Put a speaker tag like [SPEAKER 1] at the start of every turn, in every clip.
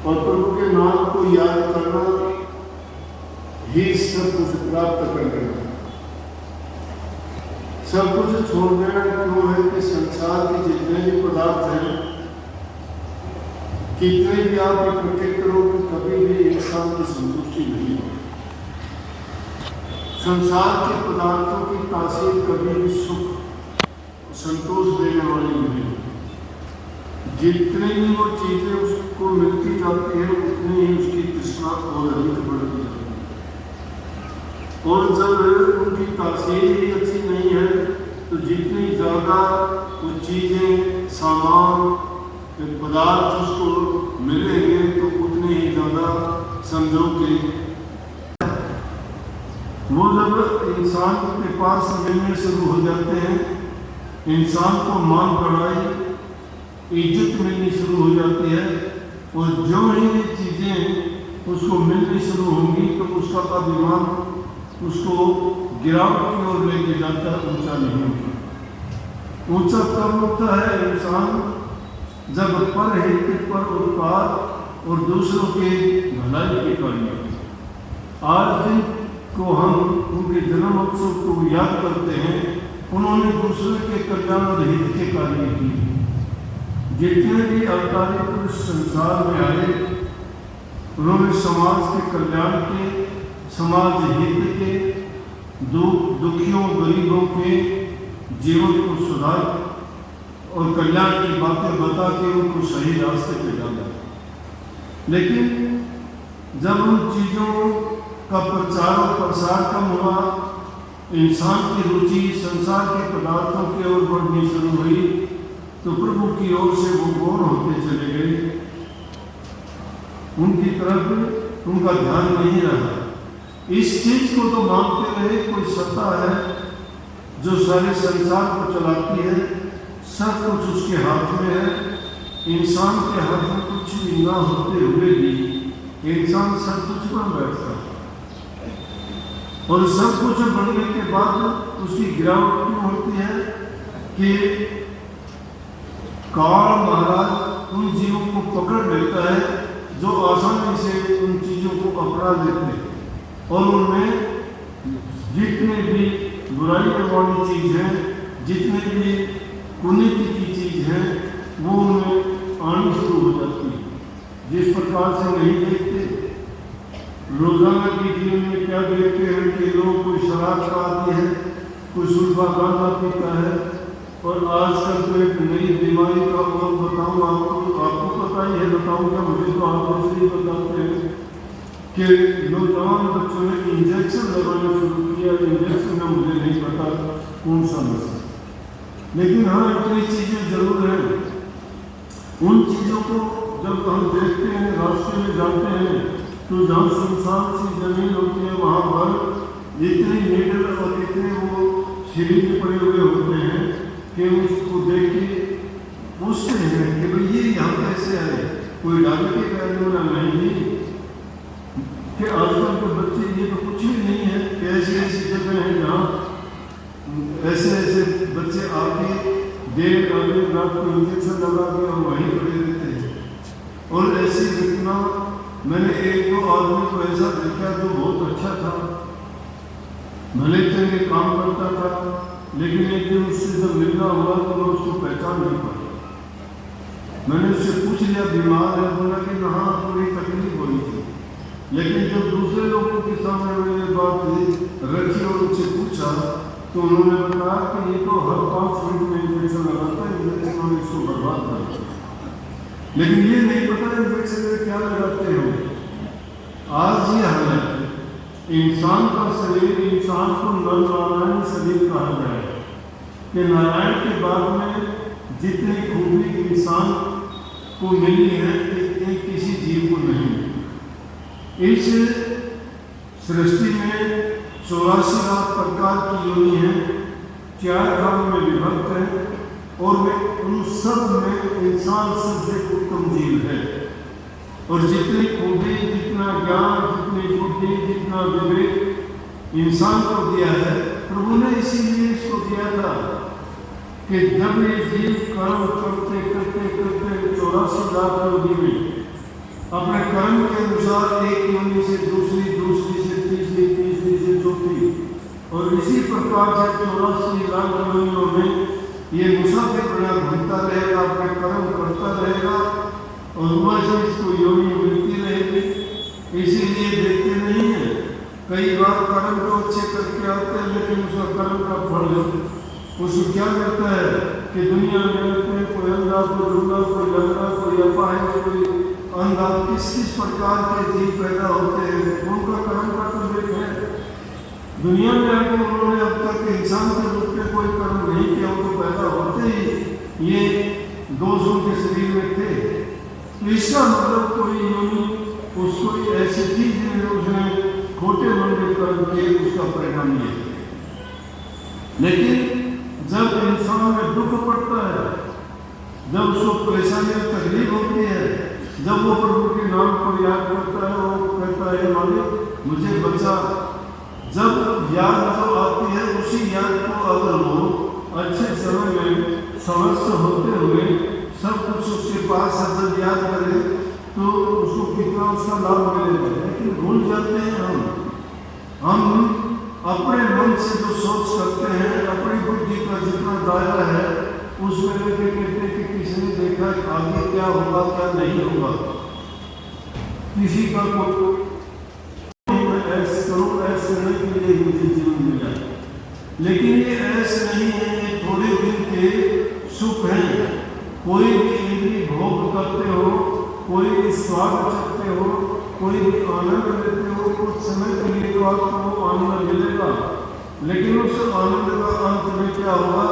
[SPEAKER 1] और प्रभु के नाम को याद करना ही सब कुछ प्राप्त कर लेना। सब कुछ छोड़ देना क्यों है कि संसार के जितने भी पदार्थ हैं, कितने भी आप इकट्ठे करो, कभी भी इंसान की संतुष्टि नहीं होगी। संसार के पदार्थों की तासीर कभी भी सुख संतोष देने वाली नहीं। जितनी भी वो चीजें उसको मिलती जाती है, उतनी ही उसकी तृष्णा और अधिक बढ़ती जाती है। और जब उनकी तासीर ही अच्छी नहीं है, तो जितनी ज्यादा वो चीजें, सामान, पदार्थ उसको मिलेंगे, तो उतने ही ज्यादा समझो कि वो जब इंसान के पास मिलने शुरू हो जाते हैं, इंसान को मान बढ़ाई, इज्जत मिलनी शुरू हो जाती है। और जो ही ये चीज़ें उसको मिलनी शुरू होंगी तो उसका अभिमान उसको गिरावट की ओर लेके जाता है, ऊंचा नहीं होता। ऊंचा तब होता है इंसान जब पर हित पर उत्पाद और दूसरों के भलाई के कार्य। आज दिन को हम उनके जन्म उत्सव को याद करते हैं, उन्होंने दूसरे के कल्याण और हित के कार्य किए। जितने भी अवतारी पुरुष संसार में आए, उन्होंने समाज के कल्याण के, समाज हित के, दुखियों गरीबों के जीवन को सुधार और कल्याण की बातें बता के उनको सही रास्ते पे डाला। लेकिन जब उन चीज़ों का प्रचार और प्रसार कम हुआ, इंसान की रुचि संसार के पदार्थों की ओर बढ़नी शुरू हुई, तो प्रभु की ओर से वो गौर होते चले गए। उनकी तरफ उनका ध्यान नहीं रहा। इस चीज को तो मानते रहे कोई सत्ता है जो सारे संसार को चलाती है, सब कुछ उसके हाथ में है। इंसान के हाथ में कुछ भी ना होते हुए भी इंसान सब कुछ बन बैठता है, और सब कुछ बनने के बाद उसकी गिरावट क्यों होती है कि काल महाराज उन जीवों को पकड़ लेता है जो आसानी से उन चीज़ों को अपना लेते हैं, और उनमें जितने भी बुराई वाली चीज़ है, जितने भी कुनीति की चीज़ है, वो उनमें आनी शुरू हो जाती है। जिस प्रकार से नहीं देखते रोजाना के जीवन में क्या देखते हैं कि लोग कोई शराब खाते हैं, कोई सुल्फा गांजा पीता है, और आजकल तो एक नई बीमारी का और बताऊँ आपको पता ही है, बताऊँगा मुझे तो आप इसलिए बताते हैं कि नौजवान बच्चों ने इंजेक्शन लगाना शुरू किया। इंजेक्शन में मुझे नहीं पता कौन सा नशा, लेकिन हाँ इतनी चीज़ें जरूर हैं। उन चीज़ों को जब हम देखते हैं, रास्ते में जाते हैं, तो जहाँ सुनसान सी जमीन होती है वहाँ पर इतने नीडल और इतने वो सिरिंज पड़े हुए होते हैं कि उसको देख के पूछते हैं कि भाई ये यहाँ कैसे आए, कोई डॉक्टर के कहने नहीं कि आजकल के बच्चे ये तो कुछ भी नहीं है कि ऐसी ऐसी जगह है जहाँ ऐसे ऐसे बच्चे आके देर आगे रात को इंजेक्शन लगा के और वहीं पड़े रहते हैं। और ऐसी घटना मैंने एक दो आदमी को ऐसा देखा जो बहुत अच्छा था, भले चंगे काम करता था, लेकिन एक दिन उससे जब मिलना हुआ तो मैं उसको पहचान नहीं पाया। मैंने उससे पूछ लिया बीमार है, बोला कि हाँ थोड़ी तकलीफ हो रही थी। लेकिन जब दूसरे लोगों के सामने मैंने बात रखी और उनसे पूछा तो उन्होंने बताया कि ये तो हर 5 मिनट में इंजेक्शन लगाता है, इंजेक्शन में इसको बर्बाद कर दिया। लेकिन ये नहीं पता इंजेक्शन में क्या लगाते हो। आज ये हालत है इंसान का शरीर, इंसान को नर नारायण शरीर कहा गया है कि नारायण के बाद में जितनी खूबी इंसान को मिली है इतनी किसी जीव को नहीं मिली। इस सृष्टि में 84 लाख प्रकार की योनि है, 4 भाग में विभक्त है, और वे उन सब में इंसान सबसे उत्तम जीव है। और जितनी खूबी, जितना ज्ञान, जितनी बुद्धि, जितना विवेक इंसान को दिया है, प्रभु ने इसीलिए इसको दिया था कि जब ये जीव कर्म करते करते करते 84 लाख योनि में अपने कर्म के अनुसार एक योनि से दूसरी, दूसरी से तीसरी, तीसरी से चौथी, और इसी प्रकार से 84 लाख योनियों में ये मुसाफिर बना घूमता रहेगा, अपने कर्म करता रहेगा और वैसे इसको योनि मिलती रहेगी। इसीलिए देखते नहीं है, कई बार कर्म तो अच्छे करके आते हैं लेकिन उसका कर्म का फल उसको क्या करता है कि दुनिया में कोई अंधा, कोई लूंगा, कोई लंगड़ा, कोई अपाहिज, कोई अंधा, किस किस प्रकार के जीव पैदा होते हैं, उनका कर्म का तो देख है। दुनिया में आके उन्होंने अब तक इंसान के रूप में कोई कर्म नहीं किया, उनको पैदा होते ही ये दोषों के शरीर में थे। तो इसका मतलब कोई योनि उसको ऐसी चीज है उसने खोटे मंदे कर्म किए, उसका परिणाम ये है। लेकिन जब इंसान में दुख पड़ता है, जब उसको परेशानी और तकलीफ होती है, जब वो प्रभु के नाम को याद करता है, वो कहता है मालिक मुझे बचा। जब याद जो आती है उसी याद को अगर वो अच्छे समय में समस्त होते हुए सब कुछ उसके पास जब याद करे तो उसको कितना उसका लाभ मिलेगा। लेकिन भूल जाते हैं हम अपने मन से जो सोच करते हैं, अपनी बुद्धि का जितना दायरा है उसमें लेके कहते हैं कि किसने देखा आगे क्या होगा क्या नहीं होगा, किसी का ऐसे करो ऐसे नहीं के लिए मुझे जीवन मिला। लेकिन ये ऐसे नहीं है, ये थोड़े दिन के सुख हैं। कोई भी इंद्रिय भोग करते हो, कोई भी स्वाद चखते हो, कोई भी आनंद लेते हो, कुछ समय के लिए तो आपको आनंद मिलेगा, लेकिन उस आनंद का अंत में क्या होगा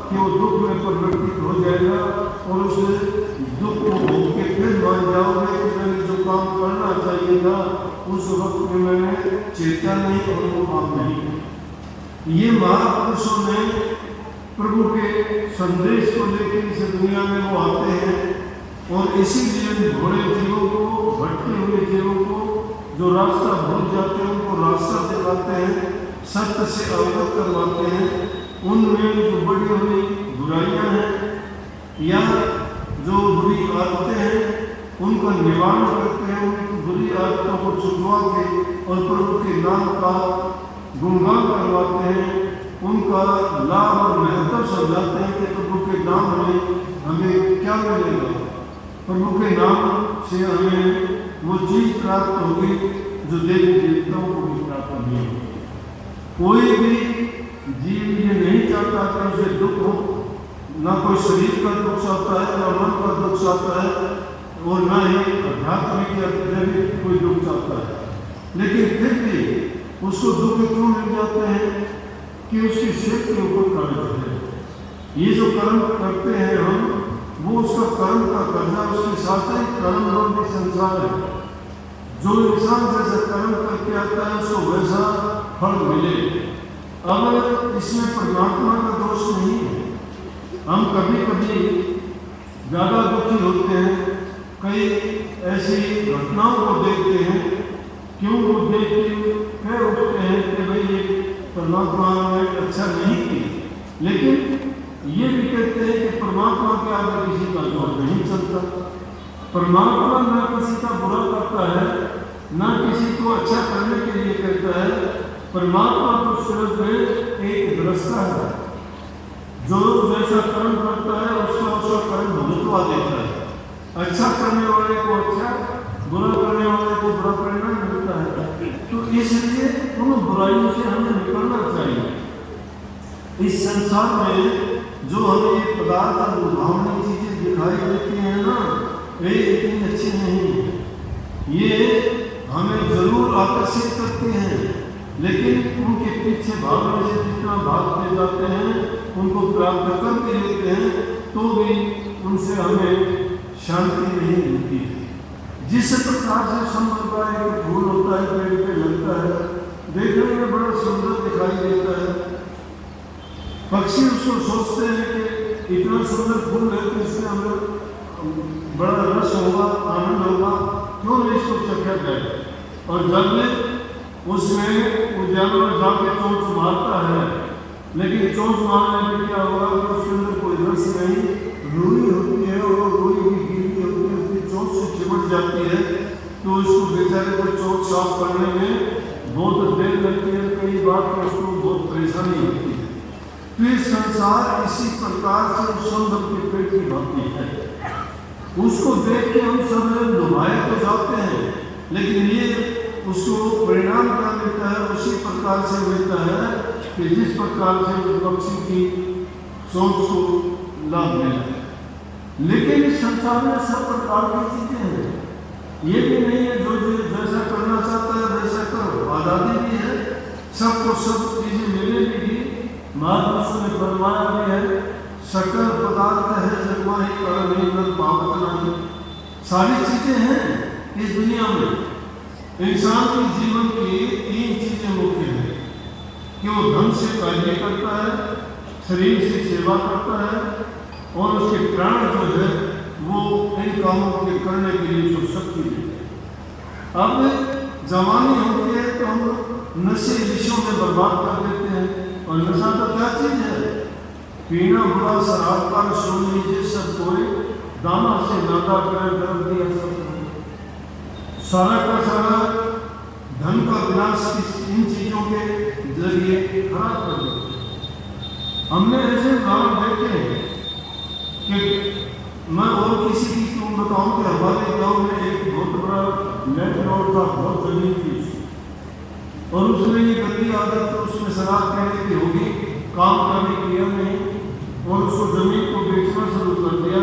[SPEAKER 1] कि वो दुख में परिवर्तित हो जाएगा और उस दुख को भोग के फिर मान जाओगे कि मैंने जो काम करना चाहिए था उस वक्त में मैंने चेता नहीं और वो काम नहीं। ये महापुरुषों ने प्रभु के संदेश को लेकर इस दुनिया में वो आते हैं और इसीलिए घोड़े जीवों को, भटके हुए जीवों को जो रास्ता भूल जाते हैं उनको रास्ता दिखाते हैं, सत्य से अवगत करवाते हैं। उनमें जो बड़ी हुई बुराइयां हैं या जो बुरी आदतें हैं उनका निवारण करते हैं, उनकी बुरी आदतों को छुटवा के और प्रभु के नाम का गुणगान करवाते हैं, उनका लाभ और महत्व समझाते हैं कि प्रभु के नाम में हमें क्या मिलेगा, प्रभु के नाम से हमें वो चीज प्राप्त होगी जो देवी देवताओं को भी प्राप्त नहीं होगी। कोई भी जीव ये नहीं चाहता कि उसे दुख हो, ना कोई शरीर का दुख चाहता है, ना मन का दुख चाहता है और ना ही आध्यात्मिक या दैविक कोई दुख चाहता है। लेकिन फिर भी उसको दुख क्यों मिल जाते हैं कि उसकी सिर के ऊपर कर्ज है। ये जो कर्म करते हैं हम, वो उसका कर्म का कर्जा, उसके साथ ही कर्म रूपी संसार है। जो इंसान जैसा कर्म करके आता है उसको वैसा फल मिले। अब इसमें परमात्मा का दोष नहीं है। हम कभी कभी ज़्यादा दुखी होते हैं, कई ऐसी घटनाओं को देखते हैं, क्यों वो देख के कह उठते हैं कि भाई ये परमात्मा ने अच्छा नहीं किया। लेकिन ये भी कहते हैं कि परमात्मा के आगे किसी का जोर नहीं चलता। परमात्मा न किसी का बुरा करता है, न किसी को अच्छा करने के लिए कहता है। परमात्मा तो सिर्फ एक दृष्टा है, जो जैसा कर्म करता है उसका कर्म भुगतवा देता है। अच्छा करने वाले को अच्छा, बुरा करने वाले को बुरा परिणाम मिलता है। तो इसलिए उन बुराइयों से हमें निकलना चाहिए। इस संसार में जो हमें ये पदार्थ और लुभावनी चीजें दिखाई देती हैं ना, वे इतनी अच्छी नहीं है। ये हमें जरूर आकर्षित करती हैं, लेकिन उनके पीछे भागने से जितना भागते जाते हैं, उनको प्राप्त करते लेते हैं, तो भी उनसे हमें शांति नहीं मिलती है। जिस प्रकार से समुद्र का एक फूल होता है, पेड़ पे लगता है, देखने में बड़ा सुंदर दिखाई देता है। पक्षी उसको सोचते हैं कि इतना सुंदर फूल है तो इसमें हमें बड़ा रस होगा, आनंद होगा, क्यों नहीं इसको चखा जाए। और जब उसमें वो जानवर जाके चोंच मारता है, लेकिन चोंच मारने में क्या होगा कि उसके अंदर कोई रस नहीं, रूई होती है और रूई भी गीली होती है, उसकी चोंच से चिपट जाती है तो उसको बेचारे को चोट साफ करने में बहुत देर लगती है, कई बार तो उसको बहुत परेशानी होती है। फिर संसार इसी प्रकार से उस समुद्र के पेट की भांति है, उसको देख के हम सब डुबाए तो जाते हैं, लेकिन ये उसको परिणाम क्या मिलता है, उसी प्रकार से मिलता है कि जिस प्रकार से उस पक्षी की सोच को लाभ मिला है। लेकिन इस संसार में सब प्रकार की चीजें हैं, ये भी नहीं है जो जैसा करना चाहता है वैसा करो, आज़ादी भी है, सबको सब चीजें मिलेगी। महापुरुषों ने फरमाया भी है, सकल पदार्थ है जगमा ही कर पावत नहीं। सारी चीजें हैं इस दुनिया में। इंसान के जीवन की 3 चीजें मुख्य हैं कि वो धन से कार्य करता है, शरीर से सेवा करता है और उसके प्राण जो है वो इन कामों के करने के लिए जो शक्ति देते हैं। अब जवानी होती है तो हम नशे विषयों में बर्बाद कर देते हैं, और नशा तो क्या चीज है, पीना बुरा शराब का सुन लीजिए सब कोई, दाना से नादा कर दर्द दिया सब, सारा का सारा धन का विनाश इन चीजों के जरिए खराब कर देते हैं। हमने ऐसे उदाहरण देखे कि मैं और किसी की क्यों बताऊं कि हमारे गांव में एक बहुत बड़ा लैंडलॉर्ड था, बहुत जमीन थी और उसने ये गंदी आदत तो उसमें शराब पीने की होगी, काम करने किया नहीं और उसको जमीन को बेचना शुरू कर दिया।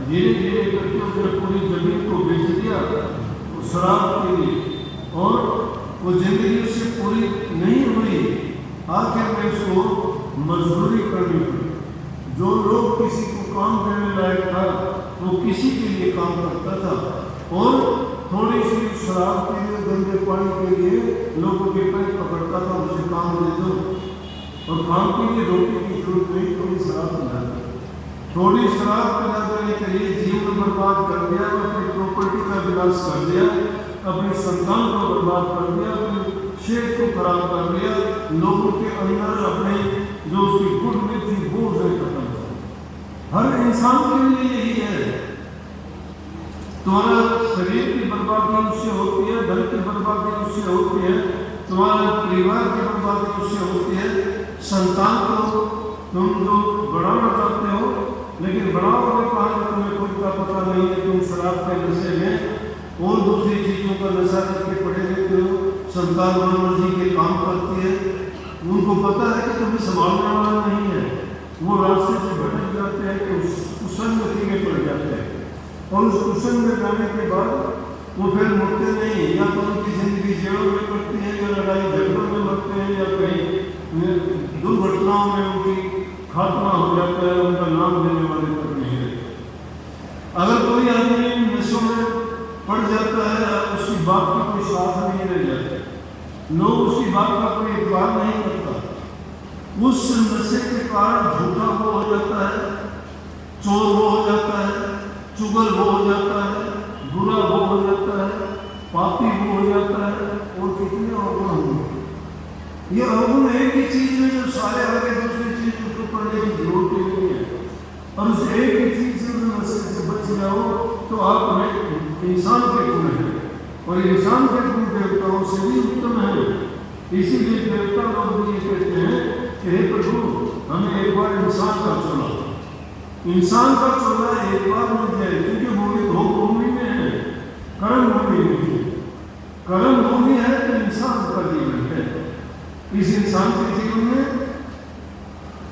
[SPEAKER 1] धीरे धीरे करके उसने पूरी जमीन को बेच दिया शराब के लिए, और वो जिंदगी उससे पूरी नहीं हुई। आखिर में उसको मजदूरी करनी पड़ी। जो लोग किसी को काम देने लायक था वो किसी के लिए काम करता था, और थोड़ी सी शराब के लिए, गंदे पानी के लिए लोगों के पैर पकड़ता था, मुझे काम दे दो, और काम के लिए रोटी की जरूरत नहीं, थोड़ी शराब पिला दो। थोड़ी शराब पिला देने के लिए जीवन बर्बाद कर दिया, अपनी प्रॉपर्टी का विनाश कर दिया, अपनी संतान को बर्बाद कर दिया, अपने शेर को खराब कर दिया, लोगों के अंदर अपने जो उसकी गुण थी वो उसे खत्म कर। हर इंसान के लिए यही है, तुम्हारा शरीर की बर्बादी उससे होती है, धन की बर्बादी उससे होती है, तुम्हारे परिवार की बर्बादी उससे होती है। संतान को तुम जो बढ़ाना चाहते हो, लेकिन बढ़ाओगे कहाँ, तुम्हें खुद का पता नहीं है, तुम शराब के नशे में और दूसरी चीजों का नशा करके पड़े रहते हो। संतान मनमर्जी के काम करती है, उनको पता है कि तुम्हें संभालने वाला नहीं है, वो रास्ते से भटक जाते हैं कि उस कुसंगति में पड़ जाते हैं, और उस कुसंग में जाने के बाद वो फिर मुड़ते नहीं, या तो उनकी जिंदगी जेलों में कटती है, या लड़ाई झगड़ों में मरते हैं, या कहीं दुर्घटनाओं में उनकी खात्मा हो जाता है, उनका नाम देने वाले तक नहीं रहते। अगर कोई आदमी नशों में पड़ जाता है, उसकी बात का कोई साथ नहीं रह जाता, लोग उसकी बात का कोई इतबार नहीं करता, उस नशे के कारण झूठा वो हो जाता है, चोर वो हो जाता है, चुगल वो हो जाता है, बुरा वो हो जाता है, पापी वो हो जाता है, और कितने अवगुण होंगे। ये अवगुण एक ही चीज में जो सारे आगे दूसरी चीज उसको पढ़ने की जरूरत ही नहीं है, और उस एक ही चीज से नशे से बच जाओ तो आप में इंसान के गुण है, और इंसान के गुण देवताओं से भी उत्तम है। इसीलिए देवता लोग भी ये कहते हैं कि हे प्रभु, हमें एक बार इंसान का चुना, इंसान का चुना एक बार मिल जाए, क्योंकि भूमि भोग भूमि में है, कर्म भूमि नहीं है। कर्म भूमि है तो इंसान का जीवन है। इस इंसान के जीवन में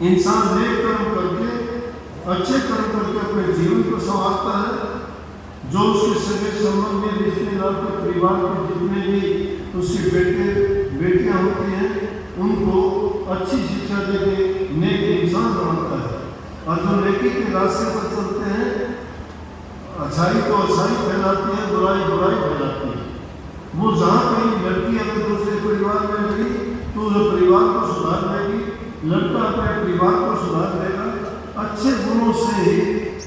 [SPEAKER 1] इंसान नेक कर्म करके, अच्छे कर्म करके अपने जीवन को संभालता है। जो उसके सगे संबंधी रिश्तेदार के परिवार के जितने भी उसके बेटे बेटियां होती हैं, उनको अच्छी शिक्षा देके नेक इंसान बनाता है। और जो नेकी के रास्ते पर चलते हैं, अच्छाई तो अच्छाई फैलाती है, बुराई बुराई फैलाती है। वो जहाँ कहीं लड़की अगर दूसरे परिवार में लगी तो उस परिवार को सुधार देगी, लड़का अपने परिवार को सुधार देगा। अच्छे गुणों से ही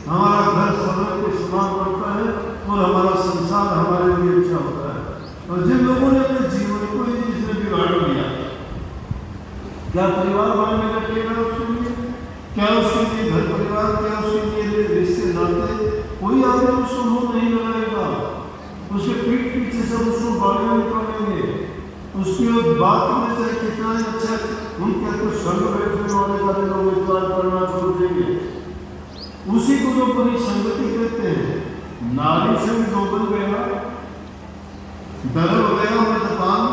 [SPEAKER 1] हमारा घर समय के समान बढ़ता है और हमारा संसार हमारे लिए अच्छा होता है। और जिन लोगों ने अपने जीवन को ही जिसने बिगाड़ दिया, क्या परिवार वाले रखेगा उसके लिए, क्या उसके लिए घर परिवार, क्या उसके लिए रिश्ते नाते, कोई आदमी उसको मुंह नहीं लगाएगा। उसको गालियाँ निकालेंगे, उसकी बात में से कितना अच्छा उनके तो संग बैठने वाले वाले लोग इतवार करना छोड़ देंगे। उसी को जो पूरी संगति कहते हैं। नारी संग जोबन गया, दरब गया मदपान,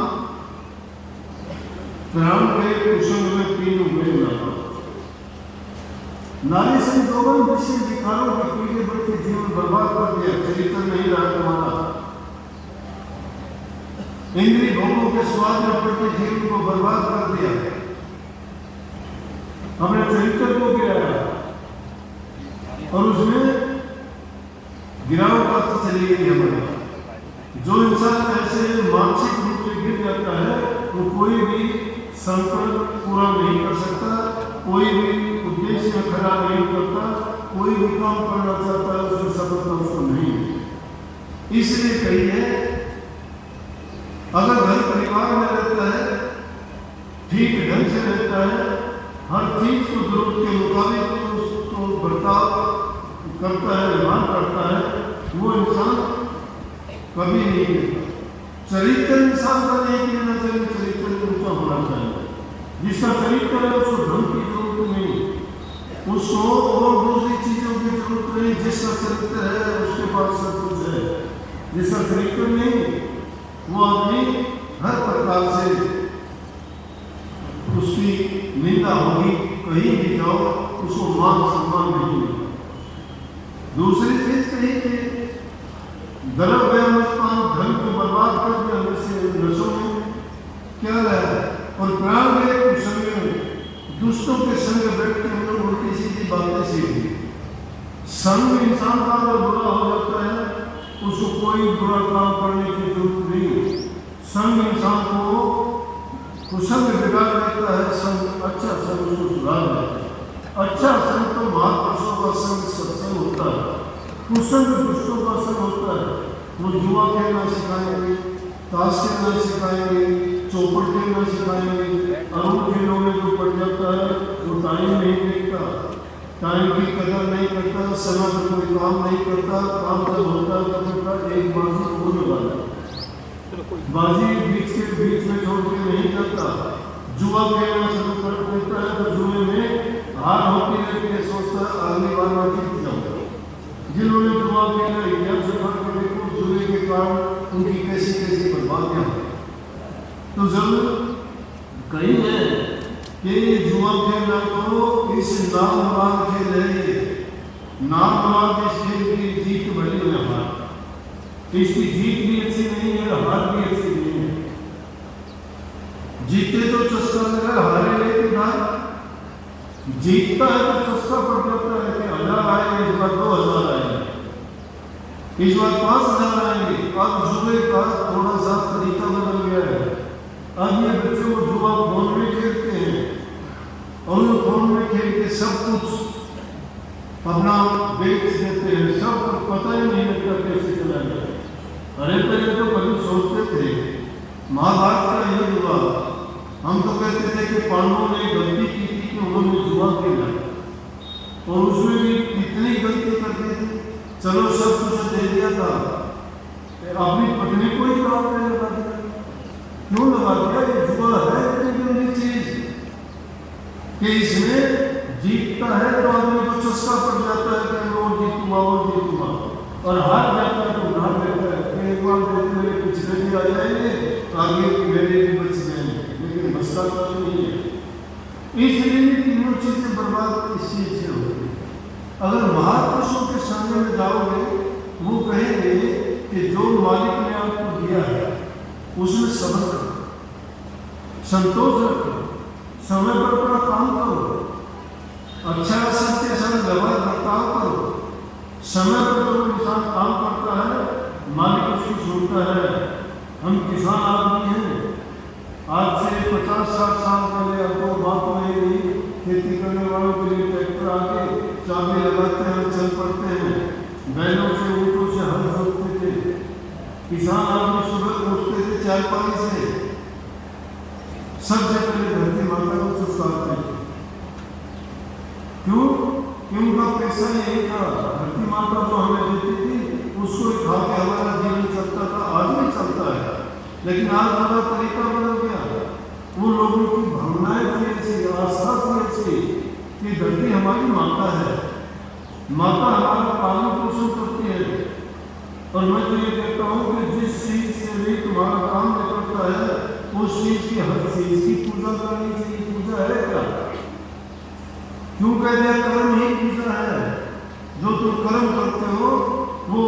[SPEAKER 1] प्राण गए कुसंग में तीन हुए ना। नारी संग जोबन विषय विकारों के पीछे बढ़ के जीवन बर्बाद कर दिया, चरित्र नहीं रहा तुम्हारा। इंद्रिय भोगों के स्वाद में पड़ के जीवन को बर्बाद कर दिया, अपने चरित्र को गिराया और उसमें गिरावट आती चली गई हमारे। जो इंसान ऐसे मानसिक रूप से गिर जाता है वो कोई भी संकल्प पूरा नहीं कर सकता, कोई भी उद्देश्य में खड़ा नहीं करता, कोई भी काम करना चाहता है उसमें सफलता उसको नहीं है। इसलिए कही है अगर घर परिवार में रहता है, ठीक ढंग से रहता है, हर चीज को जरूरत के मुताबिक उसको बर्ताव करता है, व्यवहार करता है, वो इंसान कभी नहीं गिरता। चरित्र इंसान का नहीं गिरना चाहिए, चरित्र ऊंचा होना चाहिए। जिसका चरित्र है उसको धन की जरूरत नहीं, उसको और दूसरी चीजों की जरूरत नहीं। जिसका चरित्र है उसके पास सब कुछ है। जिसका चरित्र नहीं वो आदमी हर प्रकार से उसकी निंदा होगी, कहीं भी जाओ उसको मान सम्मान नहीं मिलेगा। दूसरी चीज कही कि दरब गया मुस्कान, धन को बर्बाद कर दिया वैसे नशों में क्या रहा, और प्राण गए कुसंग में, दुष्टों के संग बैठ के हम लोग उल्टी सीधी बातें सीखी। संग इंसान का अगर बुरा हो जाता है उसको कोई बुरा काम करने की जरूरत नहीं। संग इंसान को कुसंग बिगाड़ देता है, संग अच्छा संग उसको सुधार देता है। अच्छा संग तो महापुरुषों का संग सत्संग होता है, कुसंग दुष्टों का संग होता है। वो जुआ खेलना सिखाएंगे, ताश खेलना सिखाएंगे, चौपट खेलना सिखाएंगे। अरुण खेलों में जो पड़ जाता है वो टाइम नहीं देखता, टाइम की कदर नहीं करता, समय पर कोई काम नहीं करता, काम जब होता है तब एक बाजी हो लगा, बाजी बीच में छोड़ के नहीं जाता। जुआ खेलना शुरू कर देता है तो जुए में हार होती रहती है, सोचता है अगली बार मैं जीत जाऊंगा। जिन्होंने जुआ खेला इतिहास से पढ़ के देखो जुए के कारण उनकी कैसी कैसी बर्बादियां हैं। तो जब कहीं है कि जुआ खेलना तो इस नाम मुराद खेल है, नाम मुराद इस खेल की जीत बड़ी है, हार इसकी जीत भी अच्छी नहीं है, हार भी अच्छी नहीं है। जीते तो चस्का लगा, हारे लेकिन हार, जीतता है तो चस्का पड़ जाता है कि 1000 आएंगे, इस बार 2000 आएंगे, इस बार 5000 आएंगे। अब जुए का थोड़ा सा तरीका बदल गया है। अब ये बच्चे वो जुआ फोन में खेलते हैं और उन फोन में खेल के सब कुछ अपना बेच देते हैं, सब कुछ पता ही नहीं लगता कैसे चला गया। अरे पहले तो कभी सोचते थे महाभारत का युद्ध हुआ, हम तो कहते थे कि पांडवों ने गलती की थी कि उन्होंने जुआ खेला और उसमें भी कितनी गलती करते थे। चलो सब कुछ दे दिया था, अपनी पत्नी को ही काम में लगा दिया। क्यों लगा दिया? ये जुआ है इतनी गंदी चीज कि इसमें जीतता है तो आदमी को चस्का पड़ जाता है कि वो जीतूंगा और हार जाता है तो उधार देता है कि एक बार देते हुए पिछले भी आ जाएंगे आगे मेरे भी बच जाएंगे, लेकिन बचता तो नहीं है। इसलिए तीनों चीजें बर्बाद इस चीज से होती है। अगर महापुरुषों के सामने में जाओगे वो कहेंगे कि जो मालिक ने आपको दिया है उसमें सब्र करो, संतोष रखो, समय पर अपना काम करो, अच्छा सत्य संग व्यवहार बर्ताव करो। समय पर जो इंसान काम करता है मालिक उसको छोड़ता है। हम किसान आदमी हैं, आज से 50-60 साल पहले आपको बात नहीं रही, खेती करने वालों के लिए ट्रैक्टर आके चाबी लगाते हैं, चल पड़ते हैं, बैलों से ऊँटों से हल जोतते थे। किसान आदमी सुबह उठते थे चारपाई से, सबसे पहले धरती माता को चुस्काते थे। क्यों? उनका पैसा यही था, धरती माता जो हमें देती थी उसको ही खा के हमारा जीवन चलता था, आज भी चलता है। लेकिन आज हमारा तरीका बदल गया। वो लोगों की भावनाएं थी ऐसी, आस्था थी ऐसी कि धरती हमारी माता है, माता हमारा पालन पोषण करती है। और मैं तो ये कहता हूँ कि जिस चीज से भी तुम्हारा काम निकलता है उस चीज की, हर चीज की पूजा करनी चाहिए। पूजा है क्या? क्यों कह दिया कर्म ही पूजा है? जो तुम कर्म करते हो वो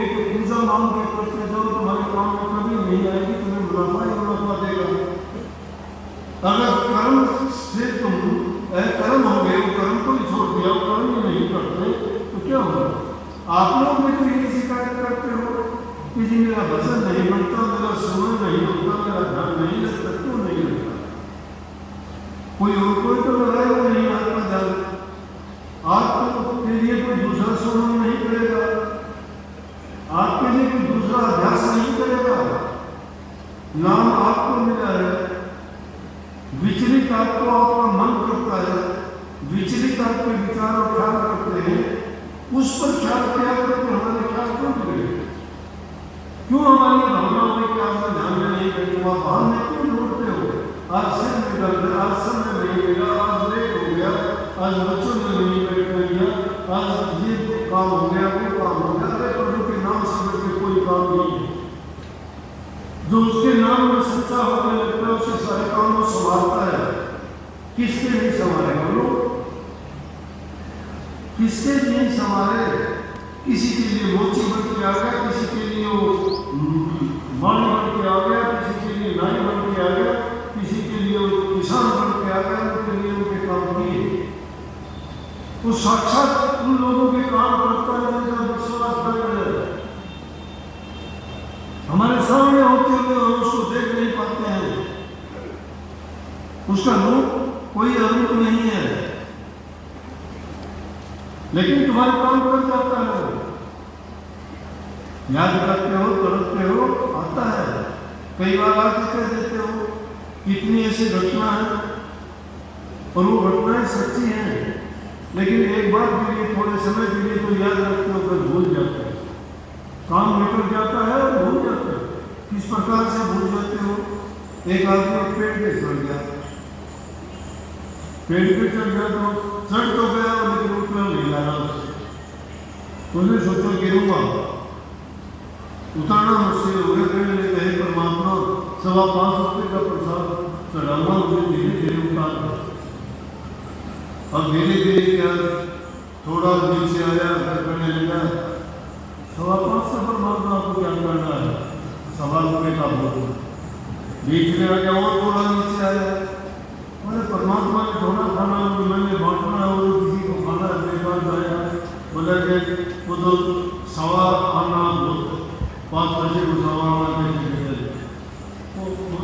[SPEAKER 1] एक पूजा मान के करते जाओ, तुम्हारे काम में कभी नहीं आएगी, तुम्हें मुनाफा ही मुनाफा देगा। अगर कर्म से तुम कर्म हो गए, वो कर्म को ही छोड़ दिया, कर्म ही नहीं करते तो क्या होगा? आप लोग भी तो ये शिकायत करते हो कि जी मेरा भजन नहीं बनता, मेरा सुमन नहीं होता, मेरा ध्यान नहीं लगता। क्यों नहीं लगता? कोई और कोई तो लगाएगा नहीं आपका ध्यान, आपके लिए कोई दूसरा सुमन नहीं करेगा, आपके लिए कोई दूसरा अभ्यास नहीं करेगा। नाम आपको मिला है, विचलित आपको आपका मन करता है, विचलित आपके विचार और ख्याल करते हैं, उस पर ख्याल किया करके हमारे ख्याल क्यों बिगड़े? क्यों हमारी भावनाओं में क्या ध्यान में नहीं करते? वहां बाहर में क्यों ढूंढते हो? आज सिर निकल गया, आज समय नहीं मिला, आज लेट हो गया, आज बच्चों ने नहीं बैठ गया, आज ये काम हो गया, वो काम हो गया। अरे प्रभु के नाम से के कोई काम नहीं है। जो उसके नाम में सच्चा होने लगता है उसके सारे काम को संभालता है। किसके नहीं संभालेगा लोग? किसके नहीं संभाले? किसी के लिए मोची बन के आ गया, किसी के लिए वो वाणी बन के आ गया, किसी के लिए नाई बन के आ गया, किसी के लिए वो किसान बन के आ गया, उनके लिए उनके काम किए। वो साक्षात उन लोगों के काम करता है जिनका विश्वास कर रहे हैं। हमारे सामने होते हुए हम उसको देख नहीं पाते हैं, उसका रूप कोई अरूप नहीं है, लेकिन तुम्हारे काम कर जाता है। याद करते हो, करते हो, आता है। कई बार आके कह देते हो। कितनी ऐसी घटना है और वो घटनाएं सच्ची हैं, लेकिन एक बार के लिए, थोड़े समय के लिए तो याद रखते हो, फिर भूल जाते हो। काम निकल जाता है और भूल जाते हो। किस प्रकार से भूल जाते हो? एक आदमी पेड़ पे चढ़ गया, पेड़ पे चढ़ गया तो चढ़ तो गया, लेकिन उतना नहीं लगा उससे। उसने सोचा गिरूंगा, उतारना मुश्किल हो गया। फिर मैंने कहे परमात्मा 5.25 रुपये का प्रसाद चढ़ाऊंगा, मुझे धीरे धीरे उतार दो। अब धीरे धीरे क्या, थोड़ा नीचे आया, करने लगा। 5.25 से परमात्मा आपको क्या करना है? 1.25 रुपये का भोग। बीच में आ गया और थोड़ा नीचे आया। मैंने परमात्मा ने थोड़ा खाना मैंने बांटना और किसी को खाना बेकार जाएगा। बोला कि वो तो 1.25 आना बहुत, 5 बजे को 1.25 आना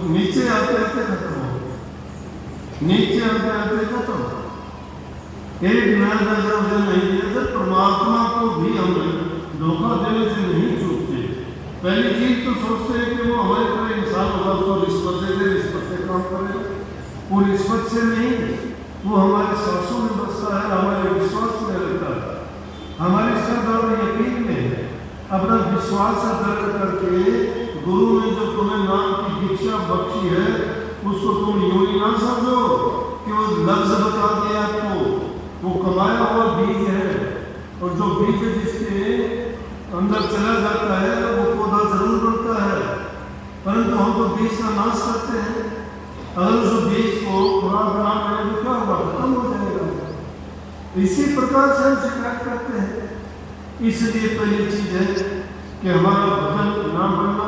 [SPEAKER 1] नीचे आते आते खत्म हो, नीचे आते आते खत्म। एक नया नजर से नहीं दिया। परमात्मा को भी हम धोखा देने से नहीं चूकते। पहली चीज तो सोचते हैं कि वो हमारे तरह इंसान होगा, उसको रिश्वत दे दे, रिश्वत से काम करेगा। वो रिश्वत से नहीं, वो हमारे सांसों में बसता है, हमारे विश्वास में रहता है, हमारी श्रद्धा और यकीन में। अपना विश्वास दर्ज करके गुरु ने जो तुम्हें नाम की दीक्षा बख्शी है, उसको तुम यूं ही ना समझो कि वो लफ्ज बता दिया आपको। वो कमाया हुआ बीज है, और जो बीज जिसके अंदर चला जाता है वो पौधा जरूर बनता है, परंतु हम तो बीज का नाश करते हैं। अगर उस बीज को खुराक बना करें तो क्या होगा? खत्म हो जाएगा। इसी प्रकार से हम शिकायत करते हैं। इसलिए पहली चीज है कि हमारा भजन ना बनना,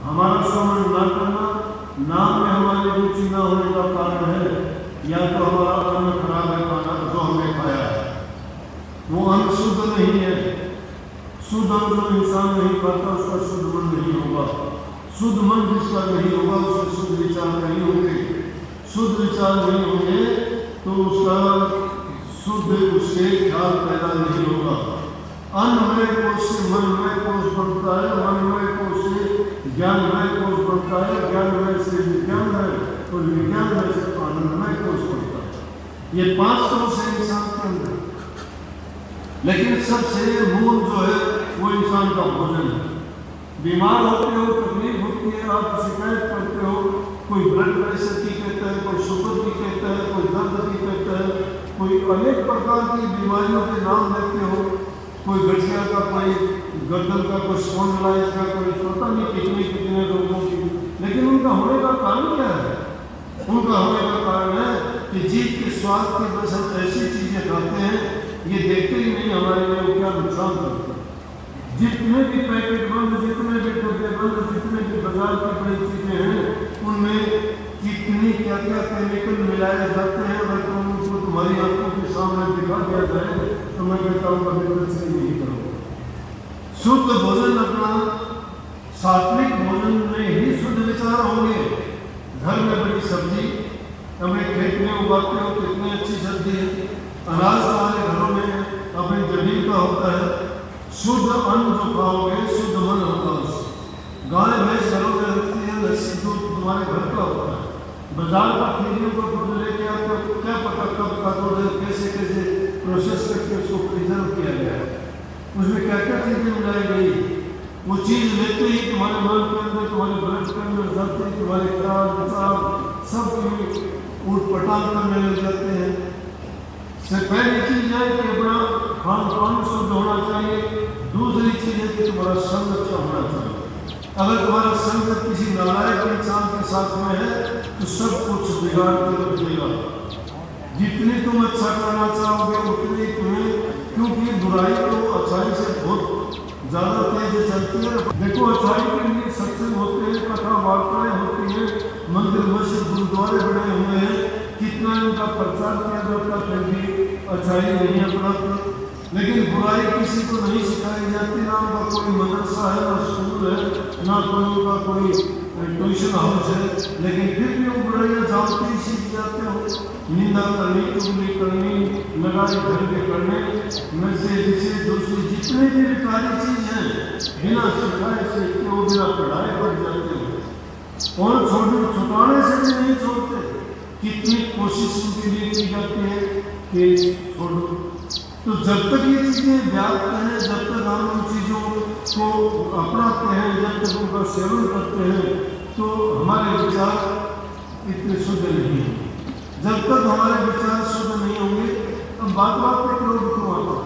[SPEAKER 1] हमारा श्रवण ना करना, नाम में हमारी रुचि ना होने का कारण है या तो हमारा अन्न खराब है, खाना जो हमने खाया है वो अन्न शुद्ध नहीं है। शुद्ध अन्न जो इंसान नहीं खाता उसका शुद्ध मन नहीं होगा। शुद्ध मन जिसका नहीं होगा उसके शुद्ध विचार नहीं होंगे। शुद्ध विचार नहीं होंगे तो उसका शुद्ध उससे ख्याल पैदा नहीं होगा। अन्नमय कोश से मनमय कोश बनता है, मनमय कोश से ज्ञानमय कोश बनता है, ज्ञानमय से विज्ञानमय और विज्ञानमय से आनंदमय कोश बनता है। ये 5 कोश है इंसान के अंदर, लेकिन सबसे मूल जो है वो इंसान का भोजन है। बीमार होते हो, तकलीफ होती है, आप शिकायत कोई अनेक प्रकार की बीमारियों के नाम लेते हो, कोई गठिया का, कोई गर्दन का, कोई स्पॉन्डिलाइटिस का, कोई पता नहीं कितने कितने रोगों की, लेकिन उनका होने का कारण क्या है? उनका होने का कारण है कि जीव के स्वाद की वजह से ऐसी चीजें खाते हैं, ये देखते ही नहीं हमारे लिए वो क्या नुकसान करते हैं। जितने भी पैकेट बंद, जितने भी डब्बे बंद, जितने भी बाजार की बड़ी चीजें हैं, उनमें कितनी क्या क्या केमिकल मिलाए जाते हैं। अगर तुम उनको तुम्हारी आंखों के सामने दिखा दिया जाए तो मैं कहता हूँ कभी कुछ नहीं करो। शुद्ध भोजन अपना, सात्विक भोजन में ही शुद्ध विचार होंगे। घर में बड़ी सब्जी अपने खेत में उगाते हो, कितनी अच्छी सब्जी है। अनाज हमारे घरों में अपनी जमीन का होता है। शुद्ध अन्न जो खाओगे शुद्ध मन होगा उससे। गाय भैंस घरों में रहती है, लस्सी दूध तुम्हारे घर का होता है। बाजार का खरीदियों को दूध लेके आते हो, क्या पता कब का दूध है, कैसे कैसे प्रोसेस करके उसको प्रिजर्व किया गया है, उसमें क्या क्या चीजें मिलाई गई। वो चीज लेते ही तुम्हारे मन के अंदर, तुम्हारे ब्लड के अंदर जाते ही तुम्हारे ख्याल विचार सब उठपटांग करने लग जाते हैं। से पहली चीज है कि अपना खान पान शुद्ध होना चाहिए। दूसरी चीज है कि तुम्हारा संग अच्छा होना चाहिए। अगर तुम्हारा संग किसी नालायक इंसान के साथ में है तो सब कुछ बिगाड़ के रख देगा। जितनी तुम अच्छा करना चाहोगे उतनी तुम्हें, क्योंकि बुराई तो अच्छाई से बहुत ज्यादा तेज चलती है। देखो अच्छाई के लिए सत्संग होते हैं, कथा वार्ताएं होती है, मंदिर मस्जिद गुरुद्वारे बने हुए हैं, कितना इनका प्रचार किया जाता, फिर भी अच्छाई नहीं अपनाते। लेकिन बुराई किसी को नहीं सिखाई जाती। ना उनका कोई मदरसा है, ना स्कूल है, ना कोई उनका कोई ट्यूशन हाउस है, लेकिन फिर भी वो बुराइयाँ जानते ही सीख जाते हो। निंदा करनी, चुगली करनी, लड़ाई झगड़े करने में से दूसरी जितनी भी विकारी चीज है, बिना सिखाए सीखते हो, बिना पढ़ाए बढ़ जाते हो और छुपाने से भी नहीं छोड़ते। कितनी कोशिश उनके लिए की जाती है कि छोड़ो। तो जब तक ये चीजें व्याप्त हैं, जब तक हम उन चीजों को अपनाते हैं, जब तक उनका सेवन करते हैं, तो हमारे विचार इतने शुद्ध नहीं हैं। जब तक हमारे विचार शुद्ध नहीं होंगे, अब बात बात पे क्रोध क्यों आता है?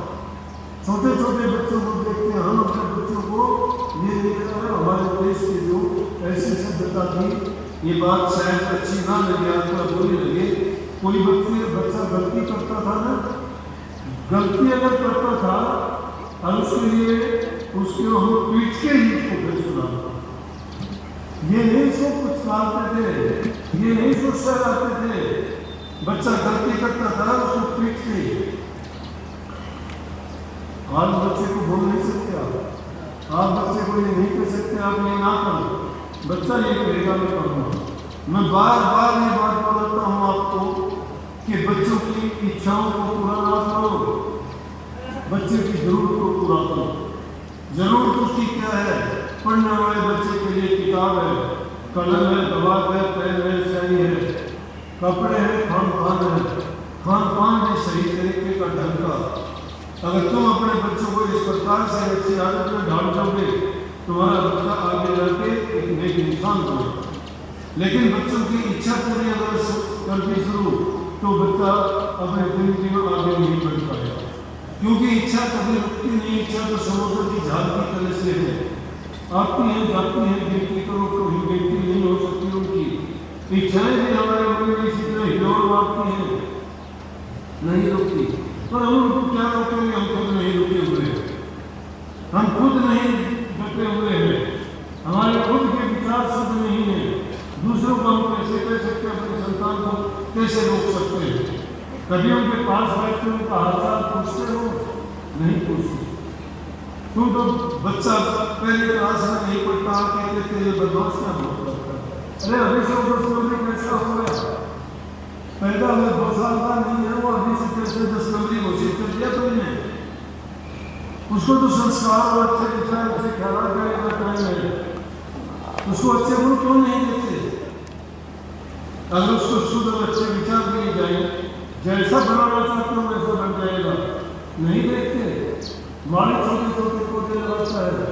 [SPEAKER 1] छोटे छोटे बच्चों को देखते हैं, हम अपने बच्चों को ये नहीं कहते हैं। हमारे देश की जो ऐसी सभ्यता थी, ये बात शायद अच्छी ना लगे, आपको बुरी लगे, कोई बच्चा गलती करता था ना, गलती अगर करता था और उसके लिए उसके हम पीट के ही उसको फिर सुनाते। ये नहीं सो कुछ मारते थे, ये नहीं सो सहलाते थे। बच्चा गलती करता था उसको पीट के। आज बच्चे को बोल नहीं सकते आप बच्चे को ये नहीं कह सकते आप ये ना करो, बच्चा ये कहेगा मैं करूँगा। मैं बार बार ये बात बताता हूँ आपको कि बच्चों की इच्छाओं को पूरा ना करो, बच्चे की जरूरत को पूरा करो। जरूरत उसकी क्या है? पढ़ने वाले बच्चे के लिए किताब है, कलम है, दवात है, पेन है, स्याही है, कपड़े हैं, खान पान है। खान पान भी सही तरीके का ढंग का। अगर तुम अपने बच्चों को इस प्रकार से अच्छी आदत में ढाल दोगे, तुम्हारा बच्चा आगे जाके एक नेक इंसान बनेगा। लेकिन बच्चों की इच्छा पूरी अगर करनी शुरू, तो बच्चा अपने जिंदगी में आगे नहीं बढ़ पाएगा, क्योंकि इच्छा कभी रुकती नहीं। इच्छा तो समुद्र की झाल की तरह से है, आती है जाती है, गिनती करो कभी गिनती नहीं हो सकती उनकी। इच्छाएं भी हमारे मन में इसी तरह हिलोर मारती हैं, नहीं रुकती। पर हम उनको क्या रोकेंगे? हम खुद नहीं रुके हुए हैं, हम खुद नहीं डटे हुए हैं, हमारे खुद के विचार शुद्ध नहीं है। दूसरों को हम कैसे कह सकते हैं? अपने संतान को कैसे रोक सकते हैं? कभी उनके पास बैठ कर उनका हालचाल पूछते हो? नहीं पूछते। तुम तो बच्चा पहले क्लास में नहीं पढ़ता, कहते थे ये बदमाश क्या बहुत करता है। अरे अभी से उधर से कैसा हो गया? पैदा हुए 2 साल का नहीं है वो, अभी से कैसे 10 नंबरी घोषित कर दिया तुमने? उसको तो संस्कार और अच्छे विचार, अच्छे ख्याल का टाइम है, उसको अच्छे गुण क्यों नहीं देते? अगर उसको शुद्ध और अच्छे विचार दिए जाए, जैसा बनाना चाहते हो वैसा बन जाएगा। नहीं देखते, हमारे छोटे छोटे पौधे लगाता है,